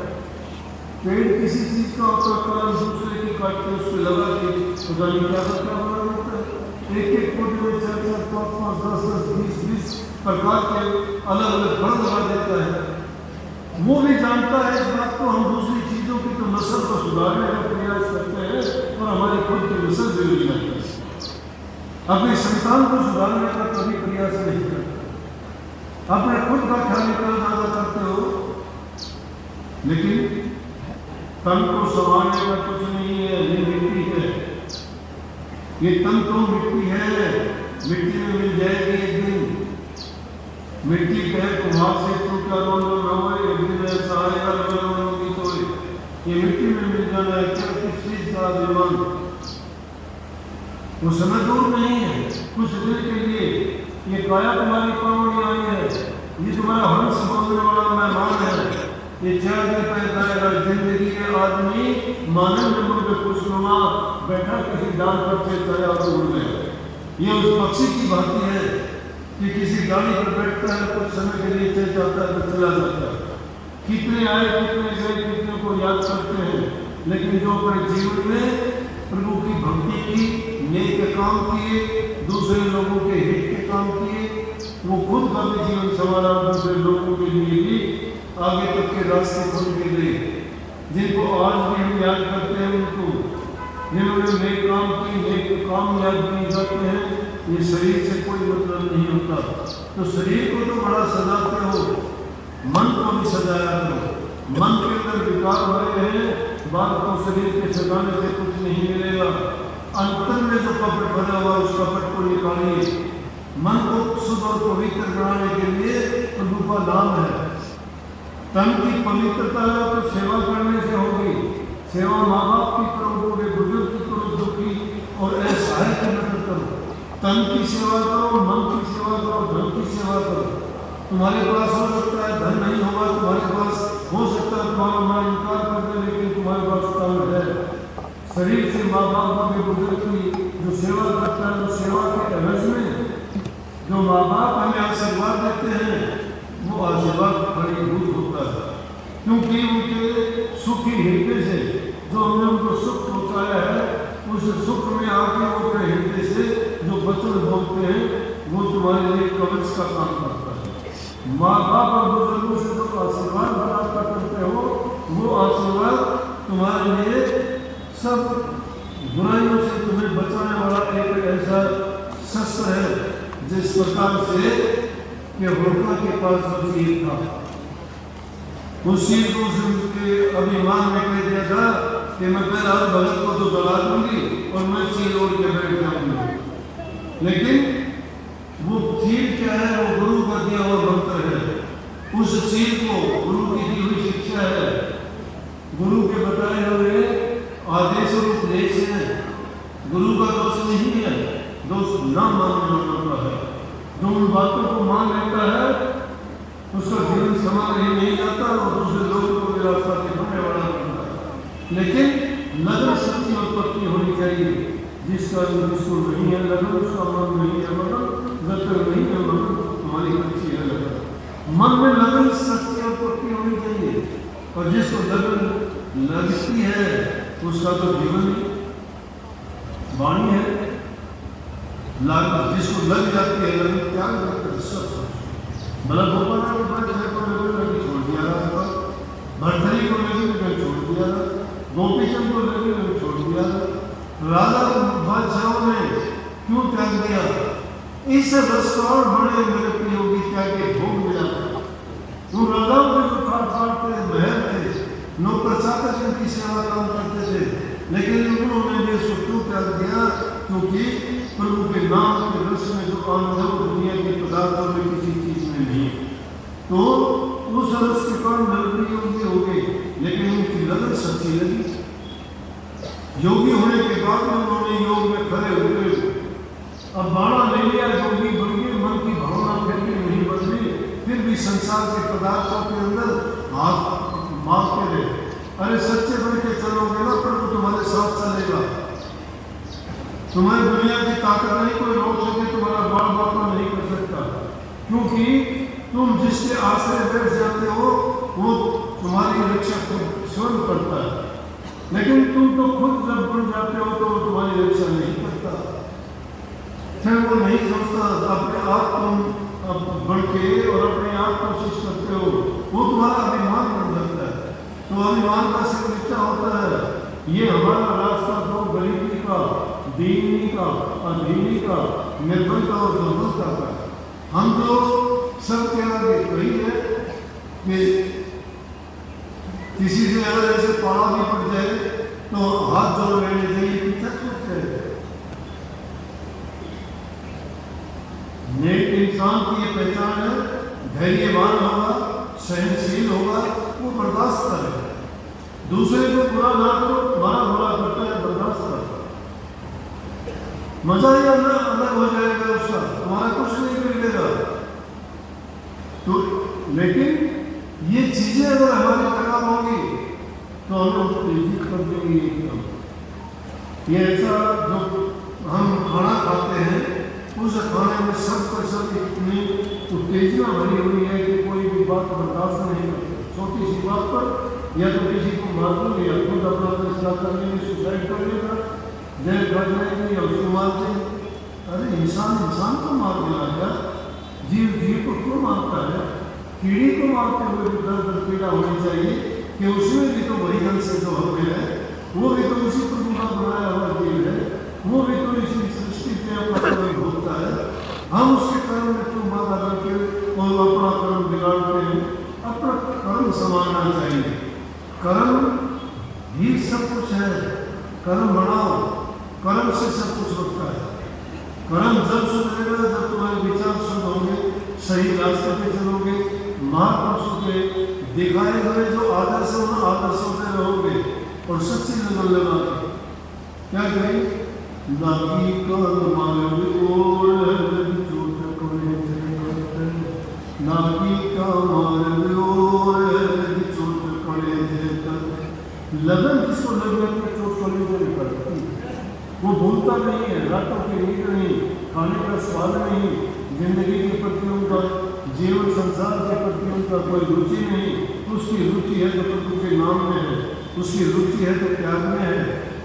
[SPEAKER 1] पेड़ किसी चीज का उपयोग दूसरे की काट के उस पर लगा के पता नहीं क्या बना देता है। एक एक पौधे में 4-4, 5-5, 10-10, 20-20 प्रकार के अलग अलग फल लगा देता है। वो भी जानता है इस बात को, हम दूसरी चीज़ों की तो नस्ल को सुधारने का प्रयास करते हैं और हमारी खुद की नस्ल बिगड़ जाती है। अपनी संतान को सुधारने का कभी प्रयास नहीं करते, अपने खुद का ख्याल निकाल ज़्यादा करते हो, लेकिन तन को संभालने का कुछ नहीं है। ये मिट्टी है, ये तन तो मिट्टी है, मिट्टी में मिल जाएगी एक दिन। मिट्टी कहे कुम्हार से तू क्या रोल न हो, एक दिन ऐसा आएगा होगी तो ये मिट्टी में मिल जाना है। क्या किस चीज का अभिमान, वो समय दूर नहीं है, कुछ देर के लिए ये काया तुम्हारी पावनी आई है, ये तुम्हारा हंस बोलने वाला मेहमान है, ये 4 दिन पैदा है। जिंदगी के आदमी मानव जन्म में खुशनुमा बैठा किसी डाल पर चलता और उड़ गया। ये उस पक्षी की भांति है कि किसी गाड़ी पर बैठता है, कुछ समय के लिए चल जाता है तो चला जाता है। कितने आए कितने गए, कितने को याद करते हैं, लेकिन जो अपने जीवन में प्रभु की भक्ति की, नेक काम किए, दूसरे लोगों के हित के काम किए, वो खुद का भी जीवन संवारा, दूसरे लोगों के लिए भी आगे तक के रास्ते खोल के गए। जिनको आज भी हम याद करते हैं, उनको जिन्होंने नेक काम की, नेक काम याद किए जाते हैं। ये शरीर से कोई मतलब नहीं होता, तो शरीर को तो बड़ा सजाते हो, मन को भी सजाया करो। मन के अंदर विकार हो रहे हैं, बात को शरीर के सजाने से कुछ नहीं मिलेगा। अंतर में जो कपट भरा हुआ उस कपट को निकालिए। मन को शुद्ध और पवित्र बनाने के लिए प्रभु का नाम है। तन की पवित्रता तो सेवा करने से होगी। सेवा माँ बाप की करो, बूढ़े बुजुर्ग की करो, दुखी और असहाय की मदद करो। तन की सेवा करो, मन की सेवा करो, धन की सेवा करो। तुम्हारे पास हो सकता है धन नहीं होगा, तुम्हारे पास हो सकता है तुम्हारा माँ इनकार कर दे, लेकिन तुम्हारे पास तन है। शरीर से माँ बाप के बुजुर्ग की जो सेवा करता है, उस सेवा के एवज में जो माँ बाप हमें आशीर्वाद देते हैं, वो आशीर्वाद फलीभूत होता है, क्योंकि उनके सुखी हृदय से जो हमने उनको सुख पहुँचाया है, उस सुख में आके वो अपने हृदय से जो वचन बोलते हैं, वो तुम्हारे लिए कवच का काम करता है। माँ बाप और बुजुर्गों से जो आशीर्वाद प्राप्त करते हो, वो आशीर्वाद तुम्हारे लिए सब बुराइयों से तुम्हें बचाने वाला एक ऐसा शस्त्र है, जिस प्रकार से कि होका के पास वो चील था, उस चील को उसके अभिमान में कह दिया था कि मैं पहले हर भगत को तो दबा दूंगी और मैं चील ओढ़ के बैठ जाऊंगी। लेकिन वो चील क्या है, वो गुरु का दिया हुआ मंत्र है। उस चील को गुरु की दी हुई शिक्षा है, गुरु के बताए हुए आदेश और उपदेश है। गुरु का दोष नहीं है, दोष न मानने वाला है। जो उन बातों को मान लेता है, उसका जीवन समाज ही नहीं जाता और दूसरे लोगों को भी रास्ता दिखाने वाला बनता है। लेकिन लगन सच्ची और पक्की होनी चाहिए। जिसको नहीं है लगन, उसका मन नहीं है लगन, जब तक नहीं है लगन, तुम्हारी अच्छी है लगन। मन में लगन सच्ची और पक्की होनी चाहिए, और जिसको लगन लगती है उसका तो जीवन वाणी है। जिसको लग जाती है लगन, त्याग करते सब भला गोपाल को बड़े को लगे छोड़ दिया था, भरथरी को लगे छोड़ दिया था, गोपीचंद को लगे छोड़ दिया था, राजा बादशाहों ने क्यों त्याग दिया? इस रस को और बड़े मेरे प्रियोगी त्याग के भोग मिला था। वो राजाओं के जो काटते महल थे, नौकर चाकर जिनकी सेवा काम करते थे, लेकिन उन्होंने भी उसको क्यों त्याग दिया? क्योंकि प्रभु के नाम के रस में जो आनंद है वो दुनिया के पदार्थों में किसी चीज में नहीं है। तो उस रस के कारण नरक योगी हो गए, लेकिन उनकी लगन सच्ची लगी। योगी होने के बाद में उन्होंने योग में खड़े हुए, अब बाणा ले लिया, योगी बन गए, मन की भावना फिर भी नहीं बदली, फिर भी संसार के पदार्थों के अंदर हाथ मारते रहे। अरे सच्चे बन के चलोगे ना, प्रभु तुम्हारे साथ चलेगा। तुम्हारी दुनिया की ताकत नहीं कोई रोक सके, तुम्हारा बाल बापा नहीं कर सकता, क्योंकि तुम जिसके आश्रय बैठ जाते हो वो तुम्हारी रक्षा स्वयं करता है। लेकिन तुम तो खुद जब बन जाते हो तो वो तुम्हारी रक्षा नहीं करता। फिर वो नहीं सोचता अपने आप तुम बढ़ के और अपने आप कोशिश करते हो, वो तुम्हारा अभिमान बन जाता है। तो अभिमान का सिर्फ नीचा होता है। ये हमारा रास्ता तो गरीबी का, दीनी का, अधीनी का, निर्बलता और दुर्बलता का। हम तो सबके आगे वही है कि किसी से अगर ऐसे पाला भी पड़ जाए तो हाथ जोड़ लेने चाहिए, पीछा छूट जाए। नेक इंसान की ये पहचान है, धैर्यवान होगा, सहनशील होगा, वो बर्दाश्त करेगा। दूसरे को बुरा ना करो, तुम्हारा बुरा करता है, बर्दाश्त करो। मजा ही अलग हो जाएगा उसका, तुम्हारा कुछ नहीं बिगड़ेगा। तो लेकिन ये चीजें अगर हमारी खराब होगी तो हम लोग तेजी कर देंगे एकदम। ये ऐसा जो हम खाना खाते हैं, उस खाने में सब पर सब इतनी उत्तेजना भरी हुई है कि कोई भी बात बर्दाश्त नहीं करते। छोटी सी बात पर या तो किसी को मार देंगे या खुद अपना फैसला कर लेंगे, सुसाइड कर लेगा, जय कर लेंगे या उसको मार देंगे। अरे इंसान इंसान को मार देना क्या? जीव जीव को क्यों मारता है? कीड़ी को मारते हुए भी दर्द पीड़ा होनी चाहिए कि उसमें भी तो वही ढंग से जो हमें है, वो भी तो उसी प्रकार बनाया हुआ जीव है, वो भी तो इसी सृष्टि पे अपना कर्म भोगता है। हम उसके कर्म में क्यों बाधा करके और अपना कर्म बिगाड़ते हैं? अपना कर्म संभालना चाहिए। कर्म ही सब कुछ है। कर्म बनाओ, कर्म से सब कुछ होता है। कर्म जब सुधरेगा जब तुम्हारे विचार शुद्ध होंगे, सही रास्ते पे चलोगे, महापुरुषों के दिखाए हुए जो आदर्श हो ना आदर्शों पे रहोगे और सच्ची लगन लगाओगे। क्या कहें? लागी कर्म मालवी और चोट कोने से नागी का मालवी और चोट कोने से लगन जिसको लगन की चोट कोने से निकलती है, वो भूलता नहीं है। रातों की नींद नहीं, खाने का स्वाद नहीं, जिंदगी के प्रति उनका, जीवन संसार के प्रति उनका कोई रुचि नहीं। उसकी रुचि है तो प्रभु के नाम में है, उसकी रुचि है तो त्याग में है,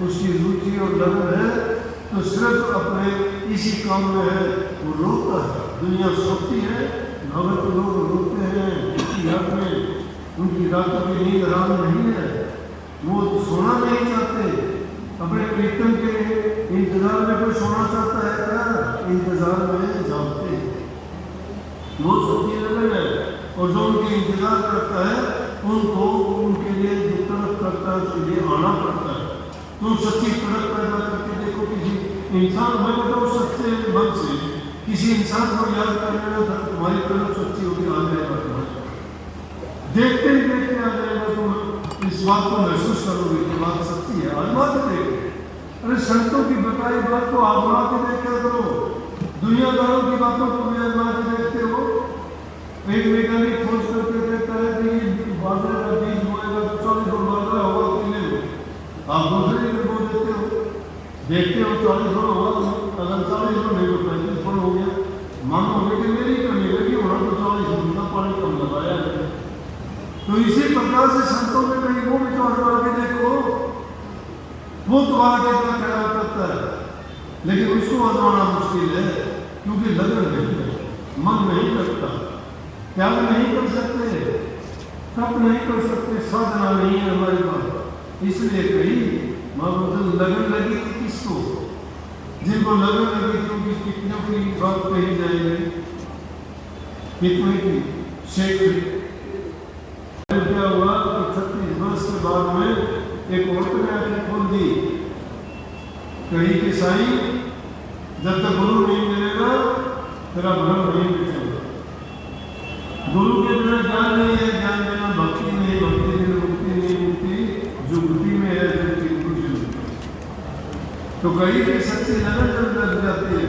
[SPEAKER 1] उसकी रुचि और लगन है तो सिर्फ अपने इसी काम में है। वो रोता है, दुनिया सोती है, भगत लोग रोते हैं उनकी याद में, उनकी रातों की नींद आराम नहीं है, वो सोना नहीं चाहते। अपने प्रीतम के इंतजार में कोई सोना चाहता है क्या? इंतजार में जागते, वो सच्ची लगन है। और जो उनके इंतजार करता है उनको उनके लिए जो तड़प करता है उसके लिए आना पड़ता है। तुम सच्ची तड़प पैदा करके देखो, किसी इंसान में बताओ सच्चे मन से किसी इंसान को याद करने में तुम्हारी तड़प सच्ची होगी, आ जाएगा तुम्हारे, देखते ही देखते आ जाएगा। तुम इस बात को महसूस करोगे कि बात सच्ची है, आजमा के देखो। अरे संतों की बताई बात को आजमा के देखा करो, दुनियादारों की बातों को भी आजमा के देखते हो। एक वैज्ञानिक खोज करके कहता है कि बाजरे का बीज बोएगा तो 40 गुण बाजरा होगा किले में, आप दूसरे दिन बो देते हो, देखते हो 40 गुण होगा, अगर 40 गुण नहीं तो 35 गुण हो गया। मानो लेकिन मेरी कमी लगी होना तो 40 गुण का पानी कम लगाया है। तो इसी प्रकार से संतों में कहीं वो भी तो आजमा के देखो, वो तुम्हारा कितना ख्याल करता है, लेकिन उसको आजमाना मुश्किल है क्योंकि लगन नहीं है, मन नहीं लगता, त्याग नहीं कर सकते, तप नहीं कर सकते, साधना नहीं है हमारे पास। इसलिए कही मतलब लगन लगी थी किसको? जिनको लगन लगी थी उनकी कितनों की बात कही जाएगी, कितने की शेख। क्या हुआ कि 36 वर्ष के बाद में एक औरत ने आके खोल दी, कही कि साईं जब तक गुरु नहीं मिलेगा तेरा भ्रम नहीं मिटेगा। गुरु के बिना ज्ञान नहीं है, ज्ञान बिना भक्ति नहीं, भक्ति बिना मुक्ति नहीं, मुक्ति जो बुद्धि में है जो कुछ नहीं। तो कहीं की सच्ची लगन जब लग जाती है,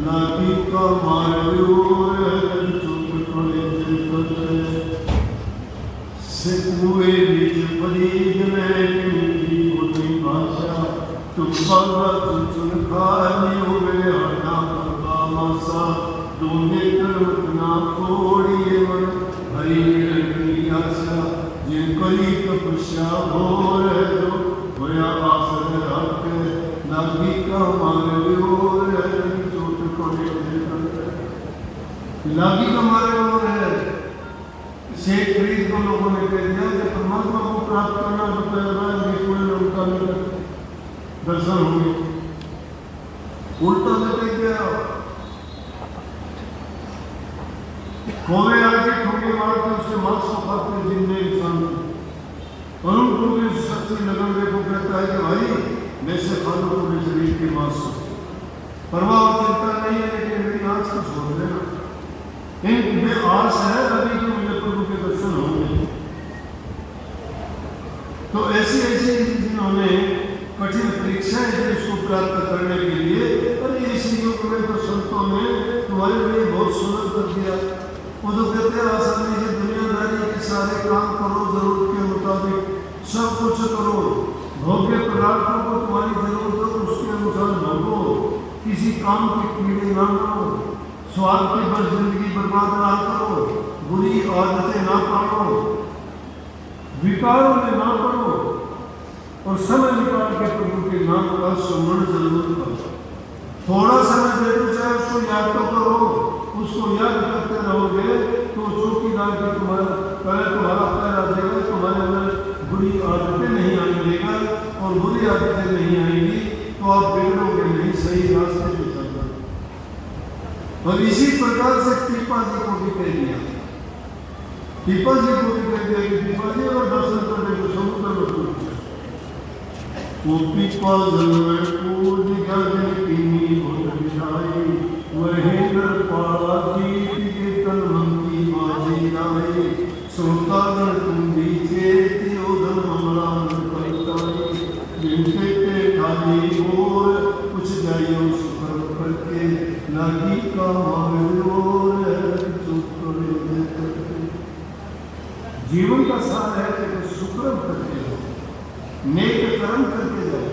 [SPEAKER 1] लागी का मारो सिद्धुए निज परीज में मिली होती भाषा, तुम बाबा चुन खाली हो गए हटा बाबा मासा, दोने तरफ ना छोड़िए मन हरि की आशा, जिन करी तपस्या हो रहे जो होया आसर रख, लागी का मारो चोट कोने लागी का मारे और है शेख फरीद को लोगों ने कह दिया कि परमात्मा को प्राप्त करना बताया उनका दर्शन होंगे। उल्टा में कह दिया कौवे आके ठोके मार के उसके मांस को खाते जिंदे इंसान और उनको भी सच्ची लगन देखो कहता है कि भाई वैसे खा लो पूरे शरीर के मांस को, परवाह और चिंता नहीं है, लेकिन मेरी आंख को छोड़ देना। इनमें आस है अभी कि मुझे प्रभु के दर्शन होंगे। तो ऐसी ऐसी जिन्होंने कठिन परीक्षाएं दी उसको प्राप्त करने के लिए, अरे इस युग में तो संतों ने तुम्हारे लिए बहुत सुंदर कर दिया। वो तो कहते हैं आसानी से दुनियादारी के सारे काम करो, जरूरत के मुताबिक सब कुछ करो, भोग्य पदार्थों को तुम्हारी जरूरत हो उसके अनुसार भोगो, किसी काम के कीड़े ना करो, स्वार्थ की बस जिंदगी बर्बाद ना करो, बुरी आदतें ना पालो, विकारों में ना पड़ो और समय निकाल के प्रभु के नाम का सुमरण जरूर करो। थोड़ा समय दे दो, चाहे उसको याद तो करो, उसको याद करते रहोगे तो चौकीदार की तुम्हारा पैर आ जाएगा, तुम्हारे अंदर बुरी आदतें नहीं आने देगा और बुरी आदतें नहीं आएंगी तो आप बिगड़ोगे नहीं, सही रास्ते पे चलना। और इसी प्रकार से पीपा जी को भी कह दिया, पीपा जी को भी कह दिया कि पीपा जी अगर दर्शन करने को समुद्र में पूछ वो पीपा जल में कूद गगन की घुट बिछाई, वही नर पाड़ा जीत के तन मन की बाजी लाई, श्रोतागण तुम बीचे त्योदन अमरान कविताई, जिनके पे खाली और कुछ जाइयो सुखर करके लागी का जीवन का सार है कि शुक्रम करके जाओ, नेक कर्म करके जाओ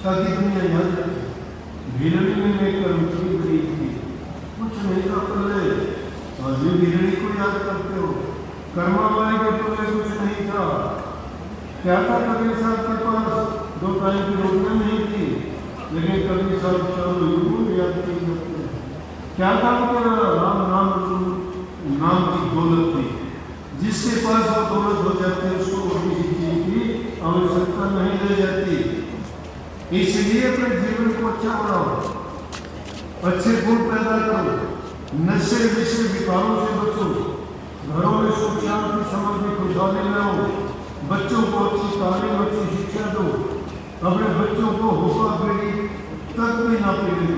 [SPEAKER 1] ताकि दुनिया याद रखे। भीलड़ी में नेक कर्म की बड़ी थी, कुछ नहीं था पहले, और भी भीलड़ी को याद करते हो। कर्मा वाले के पहले कुछ नहीं था, क्या था कबीर साहब के पास 2 टाइम की रोटियां नहीं थी, लेकिन कबीर साहब चारों युगों में याद किए जाते हैं। क्या था उनके राम नाम की दौलत थी, जिसके पास वो दौलत हो जाती है उसको किसी चीज की आवश्यकता नहीं रह जाती। इसलिए अपने जीवन को अच्छा बनाओ, अच्छे गुण पैदा करो, नशे विषय विकारों से बचो, घरों में सुख शांति समृद्धि खुशहाली लाओ, बच्चों को अच्छी तालीम अच्छी शिक्षा दो, अपने बच्चों को होगा पीढ़ी तक भी ना पीढ़ी,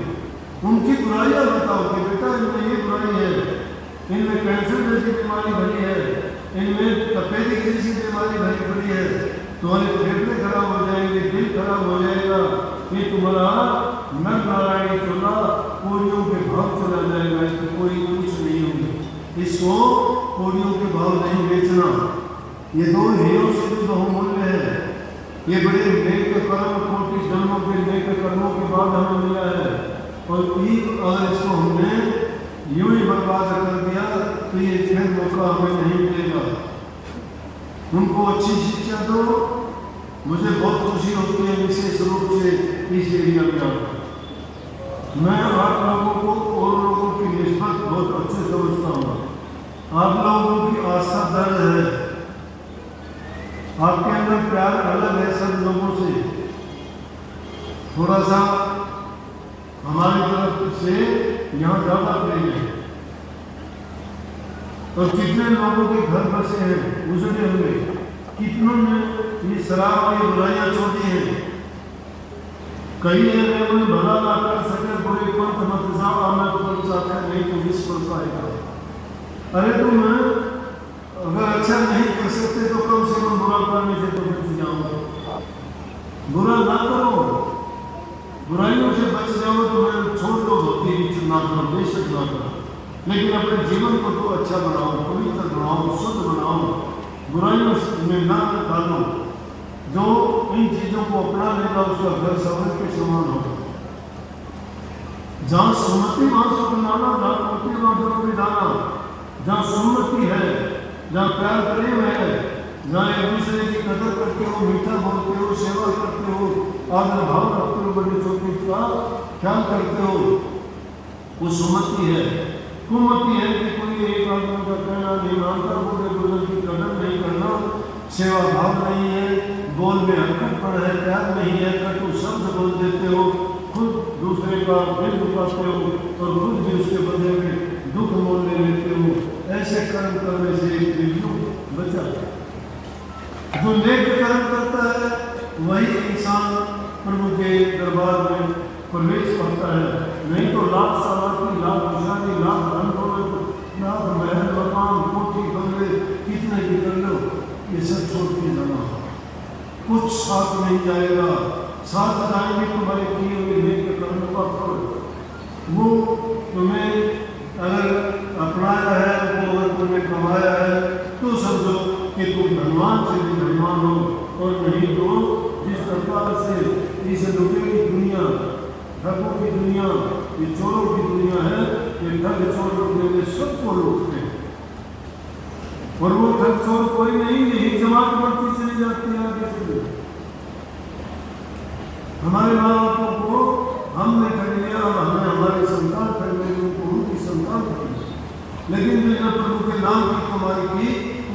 [SPEAKER 1] उनकी बुराइयां बताओ कि बेटा इनमें ये बुराई है, इनमें कैंसर जैसी बीमारी भरी है, इनमें तपेदिक जैसी बीमारी भरी पड़ी है, तुम्हारे फेफड़े खराब हो जाएंगे, दिल खराब हो जाएगा, ये तुम्हारा नर नारायणी चूल्हा कोड़ियों के भाव चला जाएगा, इसमें कोई कुछ नहीं होगी। इसको कोड़ियों के भाव नहीं बेचना, ये 2 हीरों से भी बहुमूल्य है। ये बड़े नेक कर्म कोटि जन्मों के नेक कर्मों के बाद हमें मिला है, और अगर इसको हमने यूं ही बर्बाद कर दिया तो ये फिर मौका हमें नहीं मिलेगा। उनको अच्छी शिक्षा दो। मुझे बहुत खुशी होती है विशेष रूप से इस एरिया में आकर, मैं आप लोगों को और लोगों की निस्बत बहुत अच्छे समझता हूँ। आप लोगों की आस्था दर्द है, आपके अंदर प्यार अलग है सब लोगों से, थोड़ा सा हमारी तरफ से यहाँ ज़्यादा प्रेम है। और कितने लोगों के घर बसे हैं उजड़े हुए, कितनों ने ये शराब की बुराइयां छोड़ी हैं। कई उन्हें भला ना कर सके, बुरे पंथ मत जाओ, आमद पर चाहते नहीं तो विष पर पाएगा। अरे तुम अगर अच्छा नहीं कर सकते तो कम से कम बुरा करने से तो बच जाओ। बुरा ना करो, बुराइयों से बच जाओ तो मैं छोड़ दो, भक्ति ना करो, बेशक ना करो, लेकिन अपने जीवन को तो अच्छा बनाओ, पवित्र बनाओ, शुद्ध बनाओ, बुराइयों में ना डालो। जो इन चीजों को अपना लेगा उसका घर स्वर्ग के समान होगा। जहाँ सुमति वहां सुख नाना, जहाँ मोती वहां दुख विधाना। जहाँ सुमति है, जहाँ प्यार प्रेम है, जहाँ एक दूसरे की कदर करते हो, मीठा बोलते हो, सेवा करते हो, आदर भाव रखते हो, बड़े छोटे का ख्याल करते हो, वो सुमति है। कुमति है कि कोई एक आदमी का कहना नहीं मानता, बूढ़े बुजुर्ग की कदर नहीं करना, सेवा भाव नहीं है, बोल में हरकतपन है, प्यार नहीं है, कटु शब्द बोल देते हो, खुद दूसरे का दिल दुखाते हो और खुद भी उसके बदले में दुख मोल ले लेते हो। ऐसे कर्म करने से एक बिल्लू बचा। जो नेक कर्म करता है वही इंसान प्रभु के दरबार में प्रवेश करता है, नहीं तो लाख सवारी, लाख खुशहाली, लाख धन दौलत, लाख महल मकान, कोठी बंगले कितने भी कर लो, ये सब छोड़ के जाना, कुछ साथ नहीं जाएगा। साथ जाएंगे तुम्हारे किए हुए नेक कर्म का फल। वो तुम्हें अगर अपनाया है, वो अगर तुमने कमाया है, तो समझो कि तुम धनवान से भी धनवान हो, और नहीं तो जिस प्रकार से इस लुटेरी दुनिया, ठगों की दुनिया, ये चोरों की दुनिया है, ये ठग चोर लुटने में सबको लूटते हैं, और वो ठग चोर कोई नहीं, यही जमात बढ़ती चली जाती है आगे से। हमारे माँ बापों को हमने ठग लिया, और हमें हमारे संतान ठग लिया, उनको उनकी संतान ठग लिया, लेकिन जिसने प्रभु के नाम की कमाई की,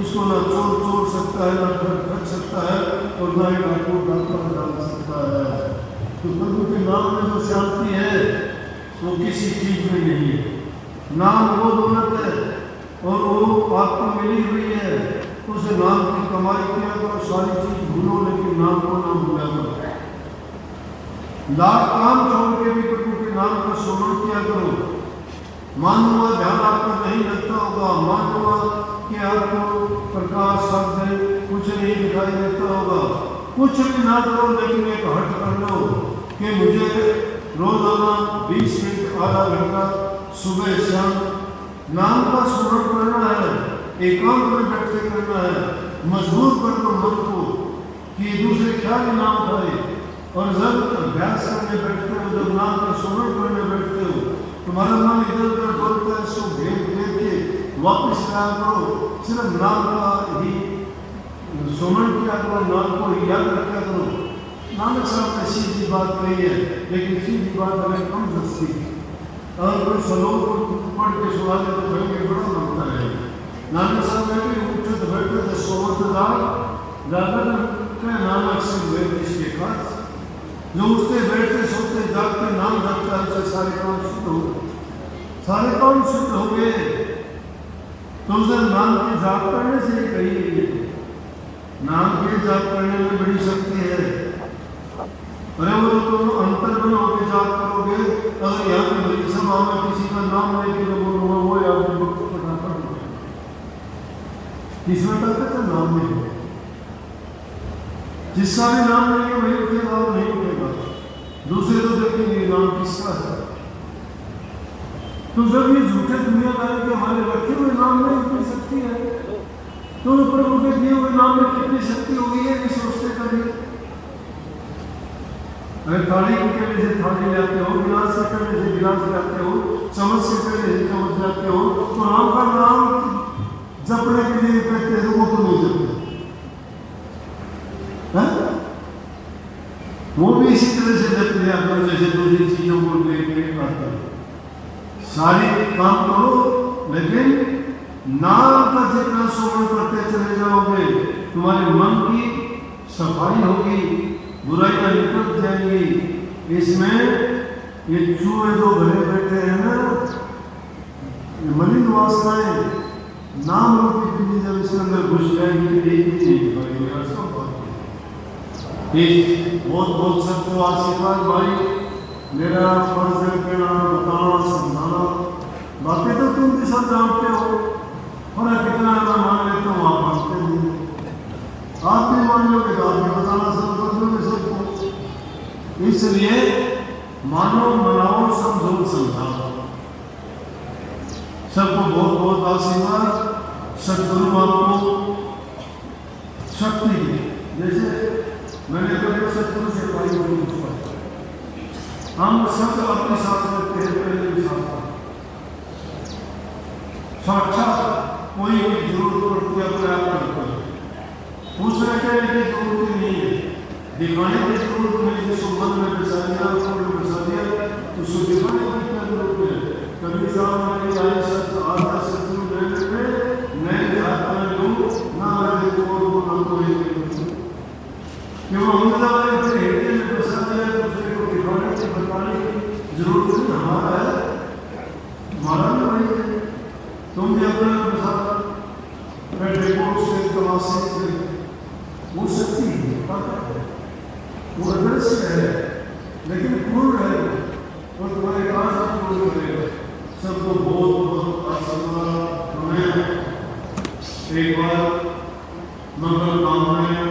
[SPEAKER 1] उसको ना चोर चोर सकता है, ना ठग सकता है, और ना ही डाकू डाका डाल सकता है। तो प्रभु के नाम में जो शांति है वो किसी चीज में नहीं है। नाम वो दौलत है, और वो आपको मिली हुई है, उस नाम की कमाई किया करो, सारी चीज भूलो, लेकिन नाम को ना भूला करो। लाख काम छोड़ के भी प्रभु के नाम का स्मरण किया करो। मानवा ध्यान आपको नहीं लगता होगा, मानवा कि आपको प्रकाश शब्द कुछ नहीं दिखाई देता होगा, कुछ भी ना करो, लेकिन एक हट कर लो कि मुझे रोजाना 20 मिनट आधा घंटा सुबह शाम नाम का स्मरण करना है, एकांत में बैठ के करना है। मजबूर कर दो मन को कि दूसरे क्या भी नाम खाए, और जब अभ्यास करने बैठते हो, जब नाम का स्मरण करने बैठते हो, तुम्हारा मन इधर उधर बोलता है, इसको घेर घेर के वापस आया करो, सिर्फ नाम का ही स्मरण किया करो, नाम को याद रखा करो। नानक साहब ने सीधी बात कही है, लेकिन सीधी बात हमें कम सस्ती है। अगर कोई श्लोक को पढ़ के सुना दे तो भाई में बड़ा लगता है। नानक साहब ने भी उठते बैठे थे, सोमतदार नानक से हुए इसके खास, जो उठते बैठते सोते जागते नाम जपता है, उससे सारे काम सिद्ध हो गए, सारे काम सिद्ध हो गए। तो उसे नाम की जाप करने से ही कही गई है, नाम के जाप करने में बड़ी शक्ति है। अरे वो तो अंतर बन होकर जाप करोगे, अगर यहाँ पे बड़ी सभा में किसी का नाम लेके तो बोलूँगा वो याद फटाफट किसमें ताकत है, नाम में। जिसका भी नाम लेंगे वही उठेगा और नहीं उठेगा, दूसरे तो देखेंगे नाम किसका है। तो जब ये झूठे दुनियादारी के हमारे रखे हुए नाम में इतनी शक्ति है, तो प्रभु के दिए हुए नाम में कितनी शक्ति हो गई है कि सोचते कभी। अगर थाली के कहने से थाली लाते हो, गिलास के कहने से गिलास लाते हो, चम्मच के कहने से चम्मच लाते हो, तो राम का नाम जपने के लिए कहते हैं, वो तो नहीं जपते। वो भी इसी तरह से जप लिया करो जैसे दूसरी चीजों को लेके आते हैं। सारी काम करो, लेकिन नाम का जितना स्मरण करते चले जाओगे, तुम्हारे मन की सफाई होगी, बुराइयां निकल जाएंगी। इसमें ये चूहे जो भरे बैठे हैं ना, मलिन वासनाएं, नाम रूपी बिल्ली जब इसके अंदर घुस जाएंगी, एक भी नहीं दिखाई बहुत बहुत सबको आशीर्वाद। भाई मेरा फर्ज है कहना, बताना, समझाना। बातें तो तुम भी सब जानते हो, और कितना मैं मान लेता हूँ, आप मानते नहीं। आप भी मान लोगे तो आप भी बताना शुरू कर दोगे सबको। इसलिए मानो, मनाओ, समझो, समझाओ। सबको बहुत बहुत आशीर्वाद। सदगुरु आपको शक्ति दे। जैसे मैंने कभी सदगुरु से पाई हुई पुष्पा, हम सब अपने साथ रखते हैं, पहले भी साथ साक्षात कोई भी जरूरत पड़ती है अपने आप करते हैं, दूसरे कहने की जरूरत नहीं है, दिखाने की जरूरत नहीं। जिसको मन में बसा दिया, उसको बसा दिया, उसको दिखाने की क्या जरूरत है। कभी सामने आई क्यों हमने वाले अपने हृदय में बसा दिया, दूसरे को दिखाने की बताने की जरूरत नहीं, हमारा है, हमारा भी वही है। तुम भी अपना बसा बैठे को से तमाशे से वो शक्ति है, वो अदृश्य है लेकिन पूर्ण है, वो तुम्हारे काज पूर्ण करेगा। सबको बहुत बहुत आशीर्वाद। हमें एक बार मंगल कामनाएं